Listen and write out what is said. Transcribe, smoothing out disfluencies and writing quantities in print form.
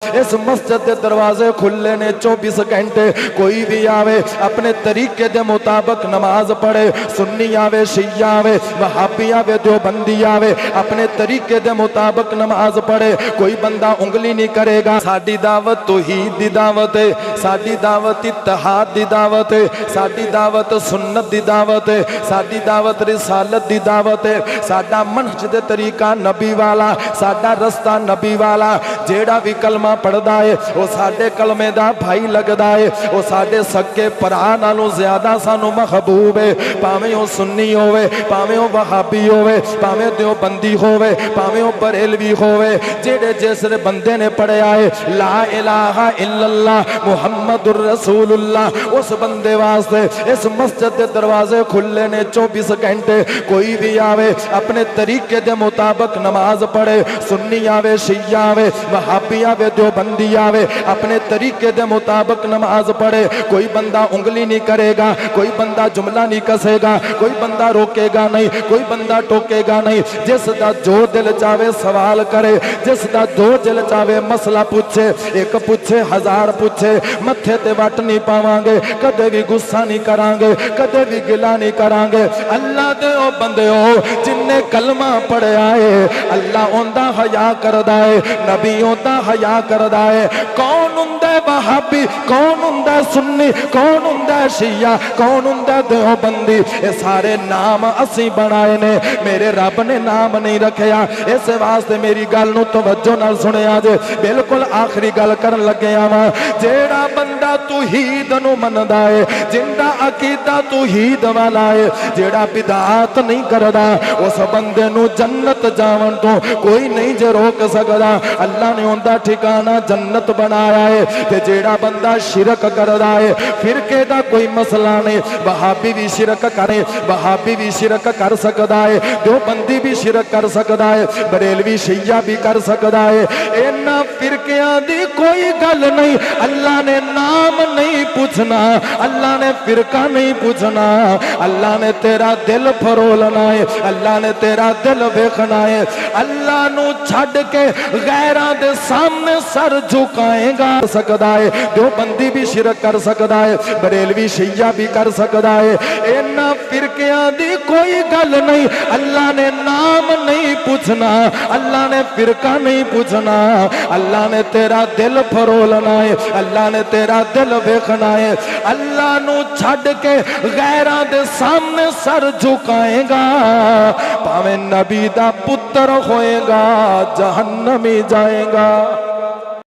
اس مسجد دے دروازے کھلے نے 24 گھنٹے، کوئی بھی آوے اپنے طریقے دے مطابق نماز پڑھے، سنی آوے، شیعہ آوے، وہابی آوے، دیوبندی آوے، اپنے طریقے دے مطابق نماز پڑھے، کوئی بندہ انگلی نہیں کرے گا۔ ساڈی دعوت توحید دی دعوت ہے، ساڈی دعوت اتحاد دی دعوت ہے، ساڈی دعوت سنت دی دعوت ہے، ساڈی دعوت رسالت دی دعوت ہے، ساڈا منہج دے طریقہ نبی والا، ساڈا رستہ نبی والا، جیڑا بھی کلمہ پڑھدا ہے وہ ساڈے کلمے دا بھائی لگدا ہے، وہ ساڈے سکے پرا نالوں زیادہ سانو محبوب ہے، پاویں او سنی ہوے، پاویں او وہابی ہوے، پاویں دیوبندی ہوے، پاویں او بریلوی ہوے، جڑے جس بندے نے پڑھیا ہے لا الہ الا اللہ محمد الرسول اللہ، اس بندے واسطے اس مسجد دے دروازے کھلے نے 24 گھنٹے، کوئی بھی آوے اپنے طریقے دے مطابق نماز پڑھے، سنی آوے، شیعہ آوے، وہابی آوے، دیوبندی آوے، اپنے طریقے دے مطابق نماز پڑھے، کوئی بندہ انگلی نہیں کرے گا، کوئی بندہ جملہ نہیں کسے گا، کوئی بندہ روکے گا نہیں، کوئی بندہ ٹوکے گا نہیں، جس دا جو دل چاہے سوال کرے، جس دا جو دل چاہے مسئلہ پوچھے، ایک پوچھے ہزار پوچھے، متھے تے وٹ نہیں پاواں گے، کدے بھی غصہ نہیں کران گے، کدے بھی گلہ نہیں کران گے۔ اللہ دے او بندے ہو جن نے کلمہ پڑھیا ہے، اللہ اوندا حیا کردا ہے، نبی اوندا حیا کردا ہے۔ کون ہوندا وہابی، کون ہوندا سنی، کون ہوندا شیعہ، کون ہوندا دیوبندی، اے سارے نام اسی بنائے نے، میرے رب نے نام نہیں رکھیا۔ اس واسطے میری گل نو توجہ نال سنیا جے، بالکل آخری گل کرن لگیا وا، جیڑا بندہ توحید نو مندا ہے، جندا عقیدہ توحید والا ہے، جیڑا بدعات نہیں کردا، اس بندے نو جنت جاون تو کوئی نہیں جے روک سکدا۔ اللہ نے اوندا ٹھکانہ جنت بنایا ہے، تے جیڑا بندہ شرک کردا ہے، فرقے دا کوئی مسئلہ نہیں، وہابی بھی شرک کرے، وہابی بھی شرک کر سکدا ہے، دیوبندی بھی شرک کر سکدا ہے، بریلوی شیعہ بھی کر سکدا ہے، اینا فرقیاں دی کوئی گل نہیں۔ اللہ نے نام نہیں پوچھنا، اللہ نے فرقہ نہیں پوچھنا، اللہ نے تیرا دل فرولنا ہے، اللہ نے تیرا دل ویکھنا ہے۔ اللہ نو چھڈ کے غیراں دے سامنے سر جھکائے گا سکدا ہے، دیوبندی بھی شرک کر سکدا ہے، بریلوی شیعہ بھی کر سکدا ہے، اینا فرقیاں دی کوئی گل نہیں۔ اللہ نے نام نہیں پوچھنا، اللہ نے فرقہ نہیں پوچھنا، اللہ نے تیرا دل فرولنا ہے، اللہ نے تیرا دل ویکھنا ہے۔ اللہ نو چھڈ کے غیراں دے سامنے سر جھکائے گا، پاویں نبی دا پتر ہوئے گا جہنمی جائے گا۔